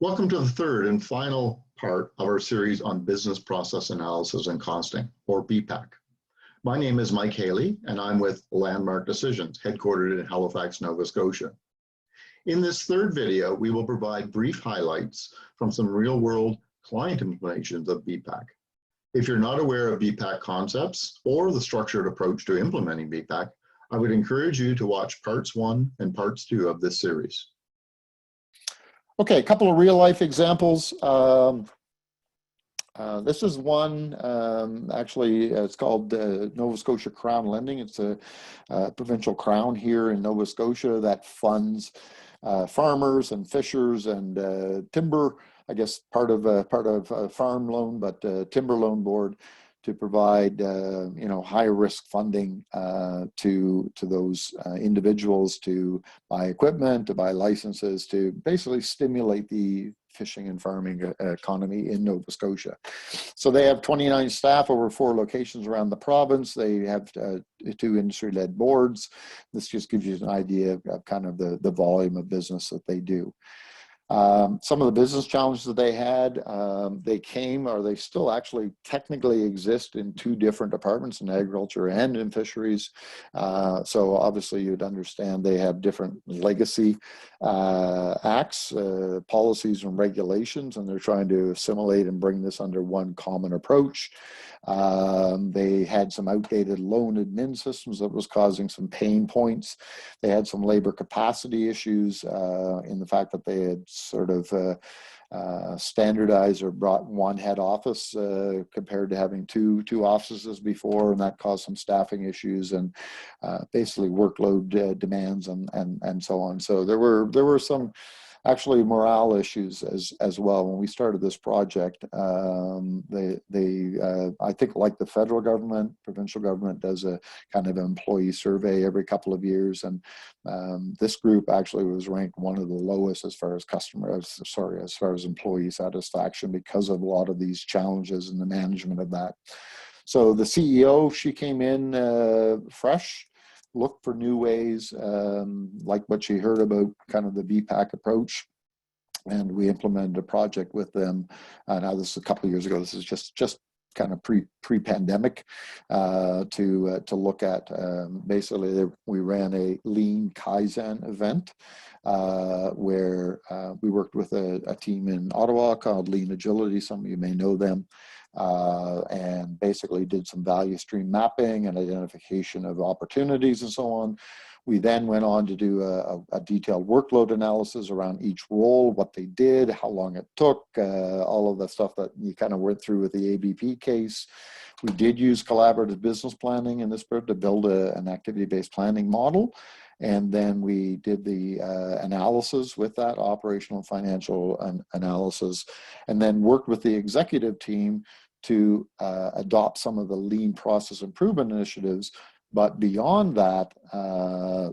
Welcome to the third and final part of our series on business process analysis and costing, or BPAC. My name is Mike Haley, and I'm with Landmark Decisions, headquartered in Halifax, Nova Scotia. In this third video, we will provide brief highlights from some real-world client implementations of BPAC. If you're not aware of BPAC concepts or the structured approach to implementing BPAC, I would encourage you to watch parts 1 and parts 2 of this series. Okay, a couple of real-life examples. This is one, actually, it's called Nova Scotia Crown Lending. It's a provincial crown here in Nova Scotia that funds farmers and fishers and timber, I guess part of a farm loan, but timber loan board, to provide high risk funding to those individuals to buy equipment, to buy licenses, to basically stimulate the fishing and farming economy in Nova Scotia. So they have 29 staff over 4 locations around the province. They have 2 industry-led boards. This just gives you an idea of kind of the volume of business that they do. Some of the business challenges that they had, they still actually technically exist in 2 different departments, in agriculture and in fisheries. So obviously you'd understand they have different legacy acts, policies and regulations, and they're trying to assimilate and bring this under one common approach. They had some outdated loan admin systems that was causing some pain points. They had some labor capacity issues in the fact that they had sort of standardized or brought one head office compared to having two offices before, and that caused some staffing issues and basically workload demands and so on. So there were some actually morale issues as well. When we started this project, I think, like the federal government, provincial government does a kind of employee survey every couple of years, and this group actually was ranked one of the lowest as far as employee satisfaction, because of a lot of these challenges and the management of that. So the CEO, she came in fresh, look for new ways, like what she heard about kind of the BPAC approach, and we implemented a project with them. Now this is a couple of years ago. This is just kind of pre-pandemic to look at. Basically, we ran a lean Kaizen event where we worked with a team in Ottawa called Lean Agility. Some of you may know them. And basically did some value stream mapping and identification of opportunities and so on. We then went on to do a detailed workload analysis around each role, what they did, how long it took, all of the stuff that you kind of went through with the ABP case. We did use collaborative business planning in this part to build an activity-based planning model. And then we did the analysis with that, operational and financial analysis, and then worked with the executive team to adopt some of the lean process improvement initiatives. But beyond that,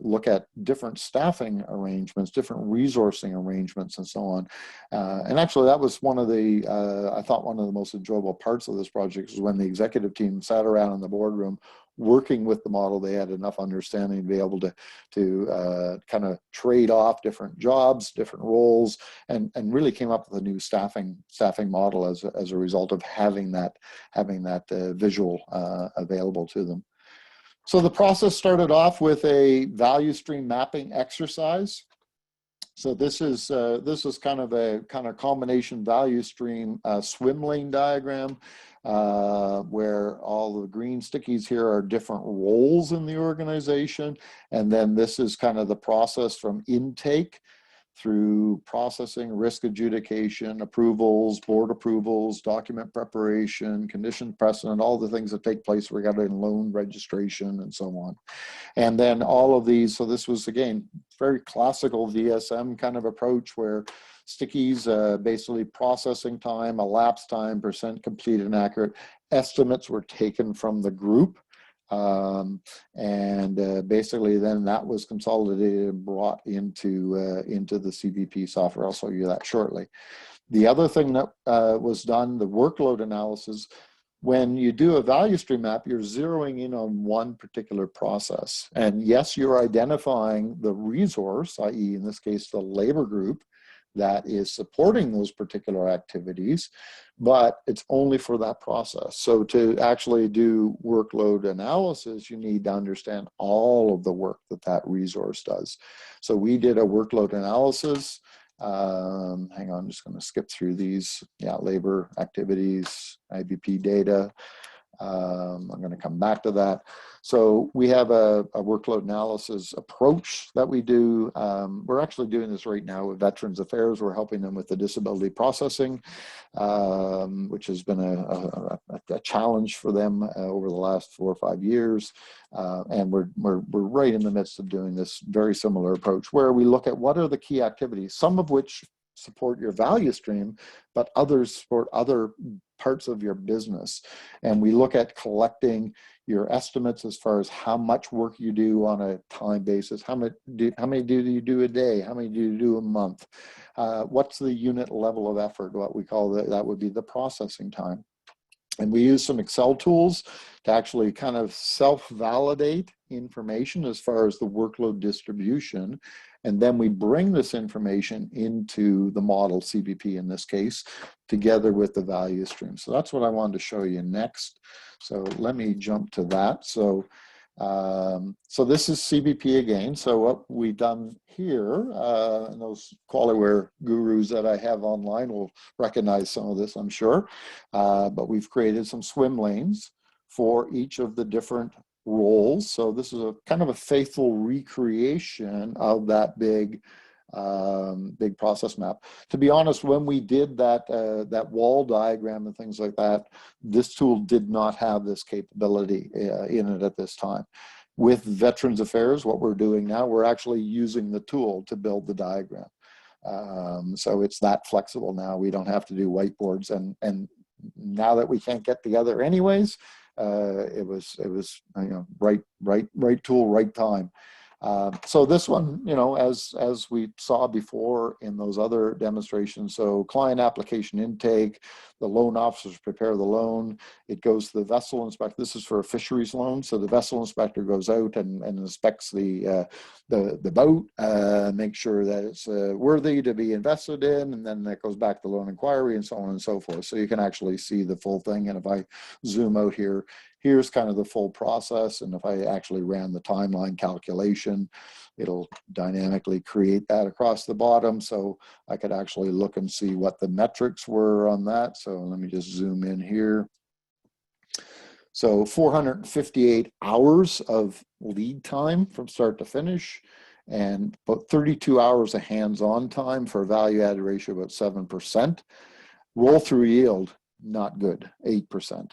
look at different staffing arrangements, different resourcing arrangements, and so on. And actually, that was one of the, I thought one of the most enjoyable parts of this project was when the executive team sat around in the boardroom working with the model. They had enough understanding to be able to kind of trade off different jobs, different roles, and really came up with a new staffing model as a result of having that visual available to them. So the process started off with a value stream mapping exercise. So this is kind of a combination value stream swim lane diagram where all the green stickies here are different roles in the organization. And then this is kind of the process from intake through processing, risk adjudication, approvals, board approvals, document preparation, condition precedent, all the things that take place regarding loan registration and so on. And then all of these, so this was, again, very classical VSM kind of approach where stickies, basically processing time, elapsed time, percent complete and accurate estimates were taken from the group. Basically then that was consolidated and brought into the CBP software. I'll show you that shortly. The other thing that was done, the workload analysis, when you do a value stream map, you're zeroing in on one particular process. And yes, you're identifying the resource, i.e. in this case, the labor group that is supporting those particular activities, but it's only for that process. So to actually do workload analysis, you need to understand all of the work that that resource does. So we did a workload analysis. Hang on, I'm just going to skip through these. Yeah, labor, activities, IBP data. I'm going to come back to that. So we have a workload analysis approach that we do. We're actually doing this right now with Veterans Affairs. We're helping them with the disability processing, which has been a challenge for them over the last 4 or 5 years. And we're right in the midst of doing this very similar approach where we look at what are the key activities, some of which support your value stream, but others support other parts of your business. And we look at collecting your estimates as far as how much work you do on a time basis, how many do you do a day, how many do you do a month, what's the unit level of effort, what we call that would be the processing time. And we use some Excel tools to actually kind of self-validate information as far as the workload distribution. And then we bring this information into the model, CBP in this case, together with the value stream. So that's what I wanted to show you next. So let me jump to that. So this is CBP again. So what we've done here, and those QualiWare gurus that I have online will recognize some of this, I'm sure. But we've created some swim lanes for each of the different roles. So this is a kind of a faithful recreation of that big process map. To be honest, when we did that wall diagram and things like that, this tool did not have this capability in it at this time. With Veterans Affairs, what we're doing now, we're actually using the tool to build the diagram. So it's that flexible now. We don't have to do whiteboards, and now that we can't get together anyways, it was right tool, right time. So this one, as we saw before in those other demonstrations, so client application intake, the loan officers prepare the loan, it goes to the vessel inspector. This is for a fisheries loan, so the vessel inspector goes out and inspects the boat, make sure that it's worthy to be invested in, and then that goes back to loan inquiry and so on and so forth. So you can actually see the full thing, and if I zoom out here, here's kind of the full process, and if I actually ran the timeline calculation, it'll dynamically create that across the bottom, so I could actually look and see what the metrics were on that. So let me just zoom in here. So 458 hours of lead time from start to finish, and about 32 hours of hands-on time for a value-added ratio of about 7%. Roll-through yield, not good, 8%.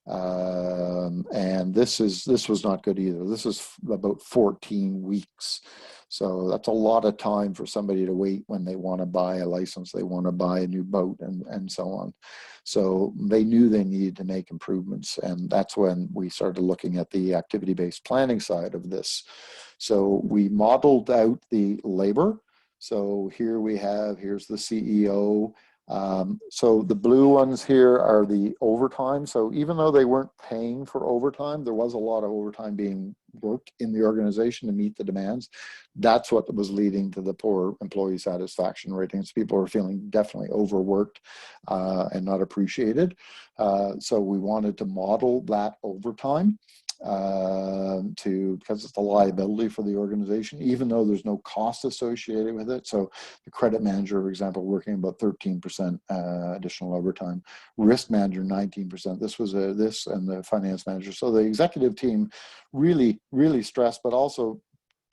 And this was not good either. This is about 14 weeks. So that's a lot of time for somebody to wait when they want to buy a license, they want to buy a new boat, and so on. So they knew they needed to make improvements, and that's when we started looking at the activity-based planning side of this. So we modeled out the labor. So here here's the CEO. So the blue ones here are the overtime. So even though they weren't paying for overtime, there was a lot of overtime being worked in the organization to meet the demands. That's what was leading to the poor employee satisfaction ratings. People were feeling definitely overworked and not appreciated. So we wanted to model that overtime because it's a liability for the organization, even though there's no cost associated with it. So the credit manager, for example, working about 13% additional overtime, risk manager 19%. This was this and the finance manager. So the executive team really stressed, but also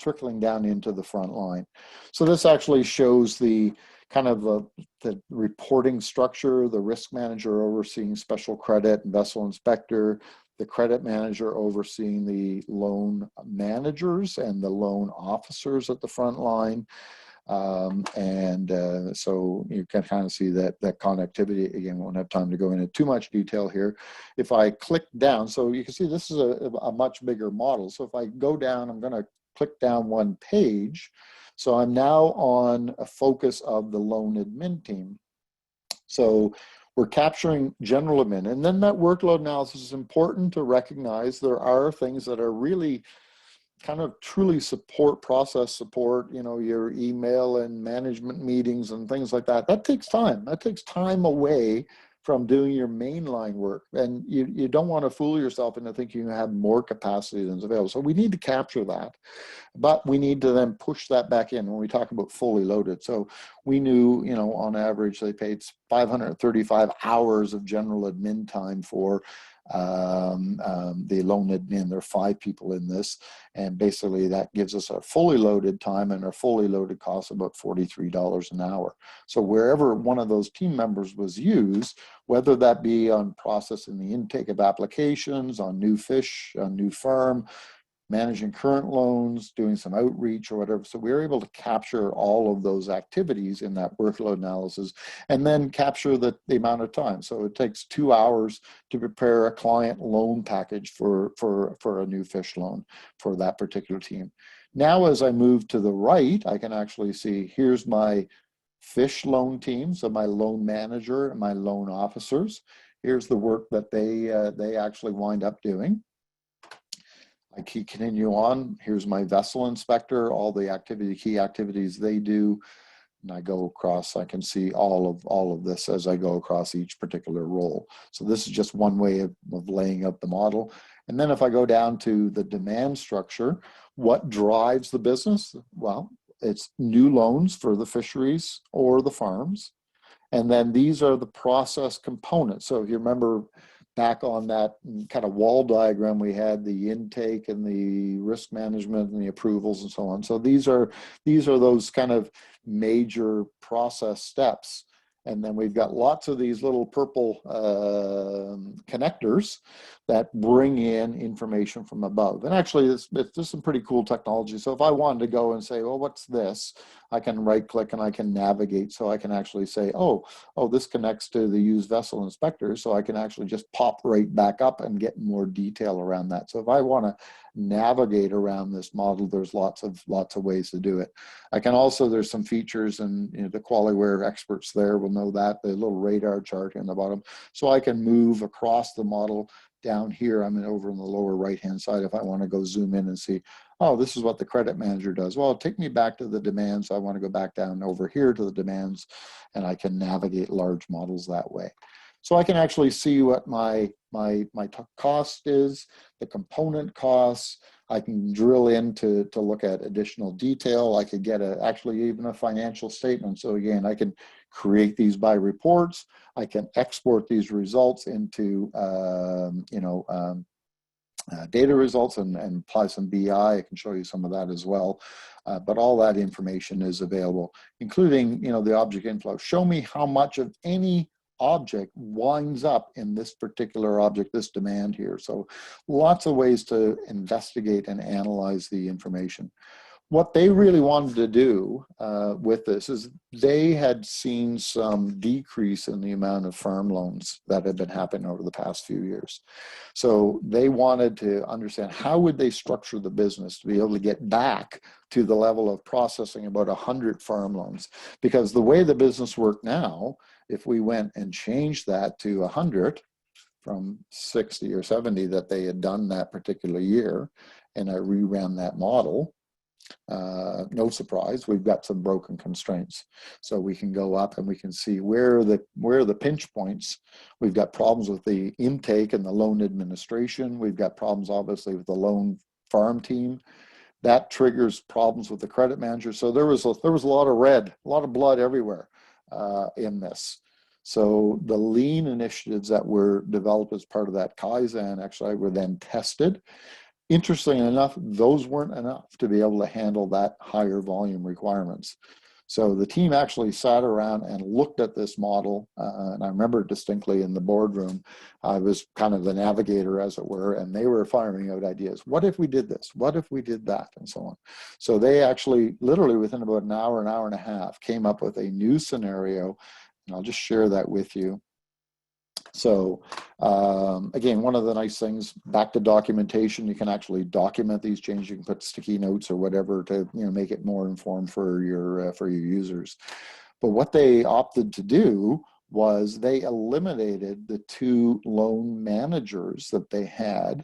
trickling down into the front line. So this actually shows the kind of the reporting structure, the risk manager overseeing special credit and vessel inspector, the credit manager overseeing the loan managers and the loan officers at the front line. So you can kind of see that connectivity. Again, won't have time to go into too much detail here. If I click down, so you can see this is a much bigger model. So if I go down, I'm going to click down one page. So I'm now on a focus of the loan admin team. So we're capturing general admin, and then that workload analysis is important to recognize there are things that are really kind of truly support, process support, you know, your email and management meetings and things like that, that takes time. That takes time away from doing your mainline work. And you don't want to fool yourself into thinking you have more capacity than is available. So we need to capture that, but we need to then push that back in when we talk about fully loaded. So we knew, you know, on average, they paid 535 hours of general admin time for the loan admin. There are 5 people in this, and basically that gives us a fully loaded time and a fully loaded cost of about $43 an hour. So wherever one of those team members was used, whether that be on processing the intake of applications, on new fish, on new farm, managing current loans, doing some outreach or whatever. So we were able to capture all of those activities in that workload analysis and then capture the amount of time. So it takes 2 hours to prepare a client loan package for a new fish loan for that particular team. Now, as I move to the right, I can actually see here's my fish loan team, so my loan manager and my loan officers. Here's the work that they actually wind up doing. I continue on. Here's my vessel inspector, all the key activities they do. And I go across, I can see all of this as I go across each particular role. So this is just one way of laying out the model. And then if I go down to the demand structure, what drives the business? Well, it's new loans for the fisheries or the farms. And then these are the process components. So if you remember back on that kind of wall diagram, we had the intake and the risk management and the approvals and so on. So these are those kind of major process steps. And then we've got lots of these little purple connectors that bring in information from above. And actually, there's some pretty cool technology. So if I wanted to go and say, well, what's this? I can right click and I can navigate. So I can actually say, oh, this connects to the used vessel inspector. So I can actually just pop right back up and get more detail around that. So if I want to navigate around this model, there's lots of ways to do it. I can also, there's some features, and you know, the QualiWare experts there will know that, the little radar chart in the bottom. So I can move across the model down here. I'm over in the lower right hand side if I want to go zoom in and see, oh, this is what the credit manager does. Well, take me back to the demands. I want to go back down over here to the demands, and I can navigate large models that way. So I can actually see what my cost is, the component costs. I can drill in to look at additional detail. I could get actually even a financial statement. So again, I can create these by reports. I can export these results into data results and apply some BI. I can show you some of that as well. But all that information is available, including the object inflow. Show me how much of any object winds up in this particular object, this demand here. So lots of ways to investigate and analyze the information. What they really wanted to do with this is they had seen some decrease in the amount of farm loans that had been happening over the past few years. So they wanted to understand how would they structure the business to be able to get back to the level of processing about 100 farm loans. Because the way the business worked now, if we went and changed that to 100 from 60 or 70 that they had done that particular year, and I reran that model, no surprise, we've got some broken constraints. So we can go up and we can see where are the pinch points. We've got problems with the intake and the loan administration. We've got problems obviously with the loan farm team. That triggers problems with the credit manager. So there was a lot of red, a lot of blood everywhere in this. So the lean initiatives that were developed as part of that Kaizen actually were then tested. Interestingly enough, those weren't enough to be able to handle that higher volume requirements. So the team actually sat around and looked at this model, and I remember distinctly in the boardroom, I was kind of the navigator, as it were, and they were firing out ideas. What if we did this? What if we did that? And so on. So they actually, literally within about an hour and a half, came up with a new scenario, and I'll just share that with you. So again, one of the nice things, back to documentation, you can actually document these changes. You can put sticky notes or whatever to make it more informed for your users. But what they opted to do was they eliminated the 2 loan managers that they had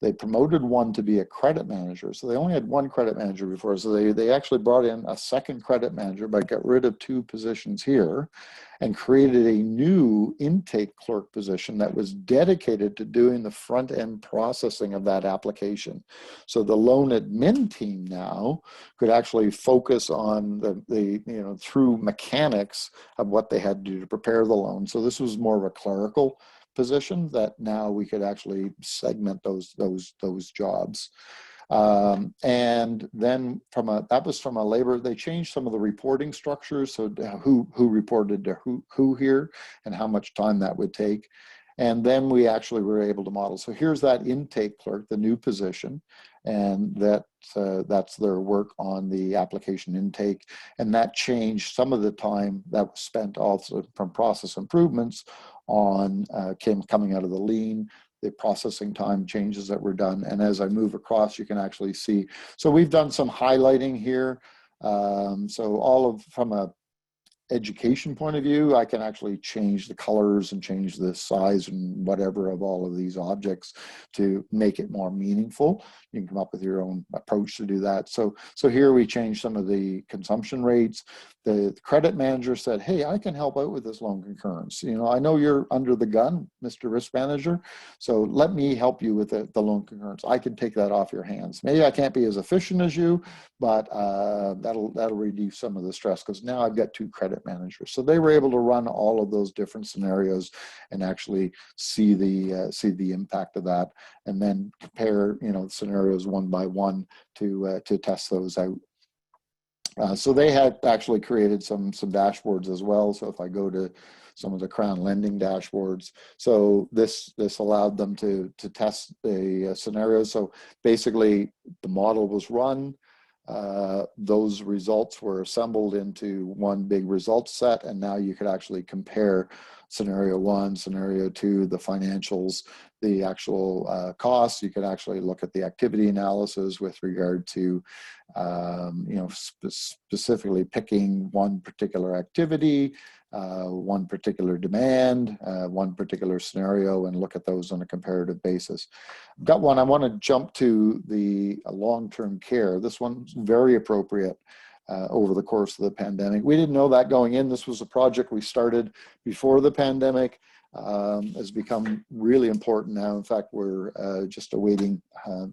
They promoted one to be a credit manager. So they only had one credit manager before. So they actually brought in a second credit manager, but got rid of 2 positions here and created a new intake clerk position that was dedicated to doing the front end processing of that application. So the loan admin team now could actually focus on the through mechanics of what they had to do to prepare the loan. So this was more of a clerical position that now we could actually segment those jobs. And then that was from a labor, they changed some of the reporting structures. So who reported to who here and how much time that would take. And then we actually were able to model. So here's that intake clerk, the new position, and that's their work on the application intake. And that changed some of the time that was spent also from process improvements on coming out of the lean, the processing time changes that were done. And as I move across, you can actually see. So we've done some highlighting here. So from a education point of view, I can actually change the colors and change the size and whatever of all of these objects to make it more meaningful. You can come up with your own approach to do that. So here we change some of the consumption rates. The credit manager said, hey, I can help out with this loan concurrence. I know you're under the gun, Mr. Risk Manager, so let me help you with the loan concurrence. I can take that off your hands. Maybe I can't be as efficient as you, but that'll reduce some of the stress because now I've got 2 credit managers. So they were able to run all of those different scenarios and actually see the impact of that, and then compare scenarios one by one to test those out. So they had actually created some dashboards as well. So if I go to some of the Crown lending dashboards, so this allowed them to test the scenarios. So basically the model was run, those results were assembled into one big results set, and now you could actually compare scenario 1, scenario 2, the financials, the actual costs. You could actually look at the activity analysis with regard to specifically picking one particular activity, one particular demand, one particular scenario, and look at those on a comparative basis. I've got one. I want to jump to the long-term care. This one's very appropriate over the course of the pandemic. We didn't know that going in. This was a project we started before the pandemic. Has become really important now. In fact, we're just awaiting,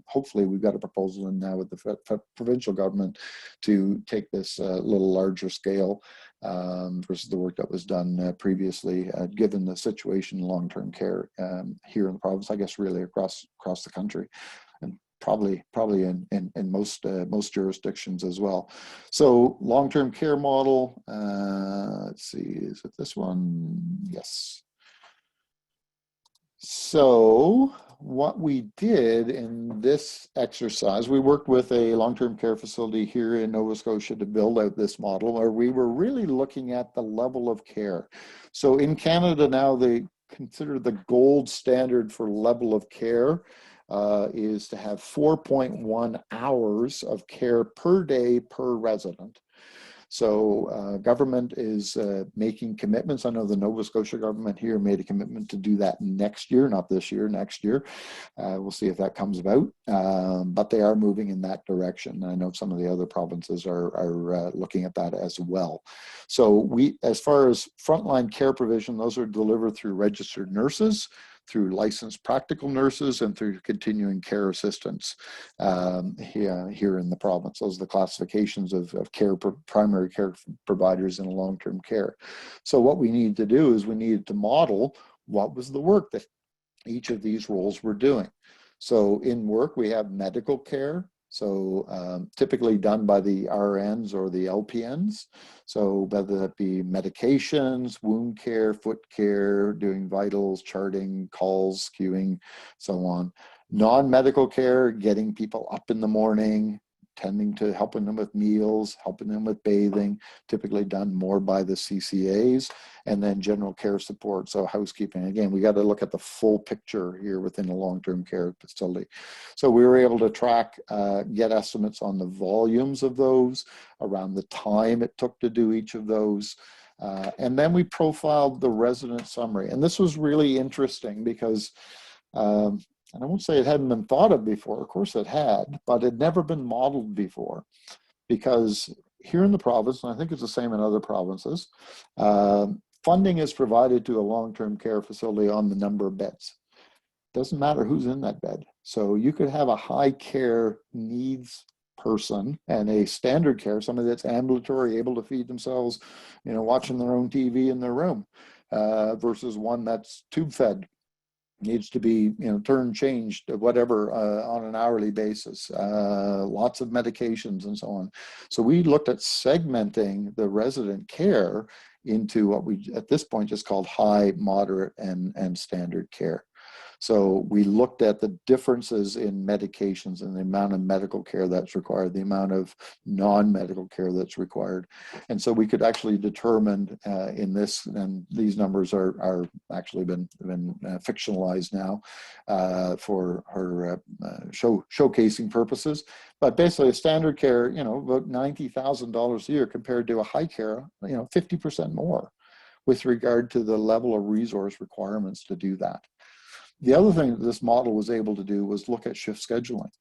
hopefully we've got a proposal in now with the provincial government to take this a little larger scale versus the work that was done previously, given the situation in long-term care here in the province, I guess really across the country, and probably in most jurisdictions as well. So long-term care model, let's see, is it this one? Yes. So what we did in this exercise, we worked with a long-term care facility here in Nova Scotia to build out this model, where we were really looking at the level of care. So in Canada now, they consider the gold standard for level of care is to have 4.1 hours of care per day per resident. So government is making commitments. I know the Nova Scotia government here made a commitment to do that next year, not this year, next year. We'll see if that comes about, but they are moving in that direction. I know some of the other provinces are looking at that as well. So as far as frontline care provision, those are delivered through registered nurses, through licensed practical nurses, and through continuing care assistants here in the province. Those are the classifications of primary care providers in long-term care. So what we need to do is we need to model what was the work that each of these roles were doing. So in work, we have medical care. So typically done by the RNs or the LPNs. So whether that be medications, wound care, foot care, doing vitals, charting, calls, queuing, so on. Non-medical care, getting people up in the morning, helping them with meals, helping them with bathing, typically done more by the CCAs, and then general care support, so housekeeping. Again, we got to look at the full picture here within a long-term care facility. So we were able to track, get estimates on the volumes of those, around the time it took to do each of those, and then we profiled the resident summary. And this was really interesting because and I won't say it hadn't been thought of before, of course it had, but it had never been modeled before. Because here in the province, and I think it's the same in other provinces, funding is provided to a long-term care facility on the number of beds. Doesn't matter who's in that bed. So you could have a high care needs person and a standard care, somebody that's ambulatory, able to feed themselves, watching their own TV in their room, versus one that's tube fed, needs to be turned, changed, whatever, on an hourly basis, lots of medications and so on. So we looked at segmenting the resident care into what we at this point just called high, moderate, and standard care. So we looked at the differences in medications and the amount of medical care that's required, the amount of non-medical care that's required. And so we could actually determine in this, and these numbers are actually been fictionalized now for her showcasing purposes. But basically a standard care, about $90,000 a year compared to a high care, 50% more with regard to the level of resource requirements to do that. The other thing that this model was able to do was look at shift scheduling.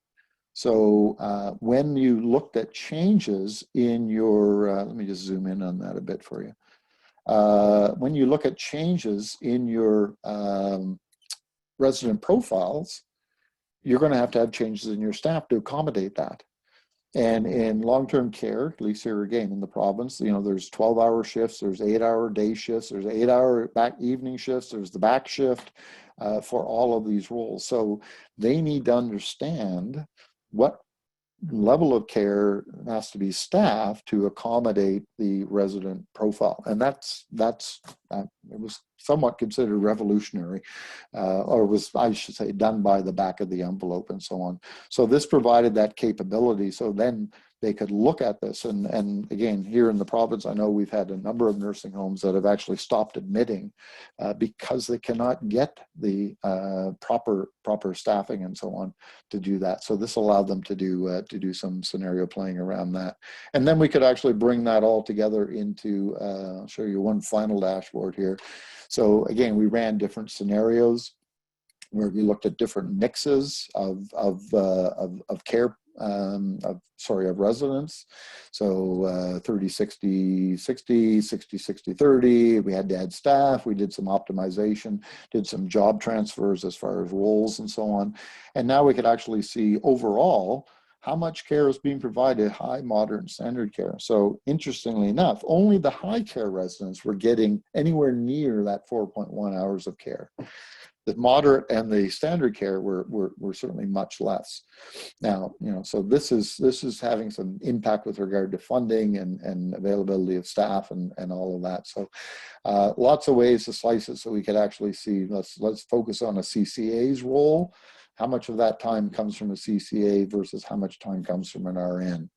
So when you looked at changes in your, let me just zoom in on that a bit for you. When you look at changes in your resident profiles, you're going to have changes in your staff to accommodate that. And in long-term care, at least here again in the province, there's 12-hour shifts, there's 8-hour day shifts, there's 8-hour back evening shifts, there's the back shift for all of these roles. So they need to understand what level of care has to be staffed to accommodate the resident profile. And it was somewhat considered revolutionary, or was, I should say, done by the back of the envelope and so on. So this provided that capability. So then they could look at this. And again, here in the province, I know we've had a number of nursing homes that have actually stopped admitting because they cannot get the proper staffing and so on to do that. So this allowed them to do some scenario playing around that. And then we could actually bring that all together into, I'll show you one final dashboard here. So again, we ran different scenarios where we looked at different mixes of care, of residents. So 30, 60, 60, 60, 60, 30. We had to add staff. We did some optimization, did some job transfers as far as roles and so on. And now we could actually see overall how much care is being provided, high, moderate, standard care. So interestingly enough, only the high care residents were getting anywhere near that 4.1 hours of care. The moderate and the standard care were certainly much less. Now, so this is having some impact with regard to funding and availability of staff and all of that. So lots of ways to slice it so we could actually see, let's focus on a CCA's role. How much of that time comes from a CCA versus how much time comes from an RN?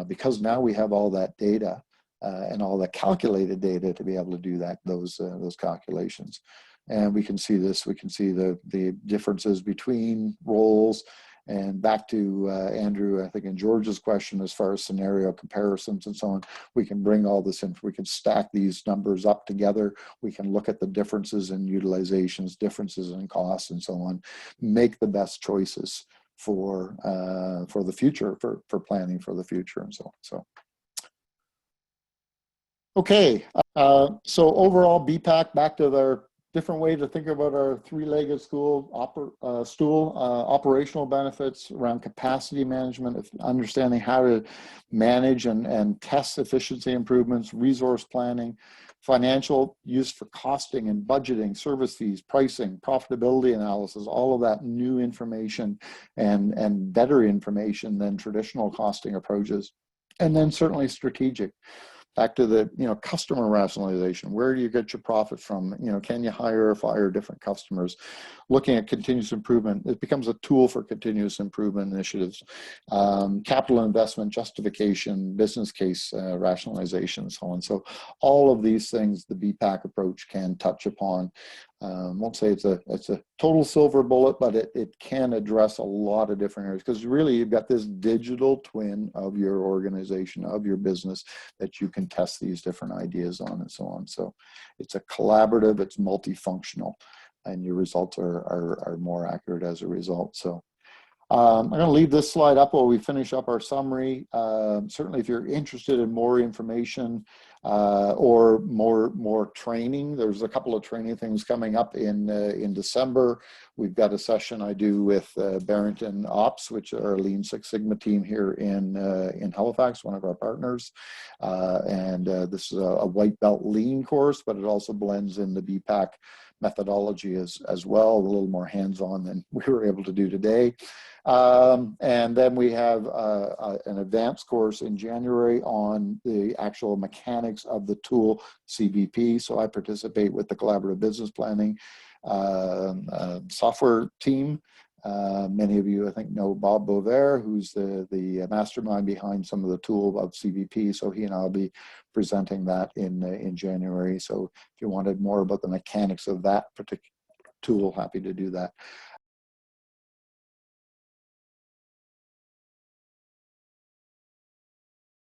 Because now we have all that data and all the calculated data to be able to do those calculations. And we can see this, we can see the differences between roles. And back to Andrew, I think in George's question, as far as scenario comparisons and so on, we can bring all this in, we can stack these numbers up together. We can look at the differences in utilizations, differences in costs and so on, make the best choices for the future, for planning for the future and so on. So. Okay, so overall BPAC, back to their different way to think about our three-legged stool, operational benefits around capacity management, understanding how to manage and test efficiency improvements, resource planning, financial use for costing and budgeting, service fees, pricing, profitability analysis, all of that new information and better information than traditional costing approaches. And then certainly strategic. Back to the customer rationalization. Where do you get your profit from? Can you hire or fire different customers? Looking at continuous improvement, it becomes a tool for continuous improvement initiatives. Capital investment justification, business case rationalization, so on. So all of these things the BPAC approach can touch upon. Won't say it's a total silver bullet, but it can address a lot of different areas, because really you've got this digital twin of your organization, of your business, that you can test these different ideas on and so on. So it's a collaborative, it's multifunctional. and your results are more accurate as a result. So I'm going to leave this slide up while we finish up our summary. Certainly, if you're interested in more information or more training, there's a couple of training things coming up in December. We've got a session I do with Barrington Ops, which are a Lean Six Sigma team here in Halifax, one of our partners. This is a white belt lean course, but it also blends in the BPAC methodology as well, a little more hands-on than we were able to do today. And then we have an advanced course in January on the actual mechanics of the tool CBP. So I participate with the collaborative business planning software team. Many of you, I think, know Bob Bovair, who's the mastermind behind some of the tool of CBP. So he and I will be presenting that in January. So if you wanted more about the mechanics of that particular tool, happy to do that.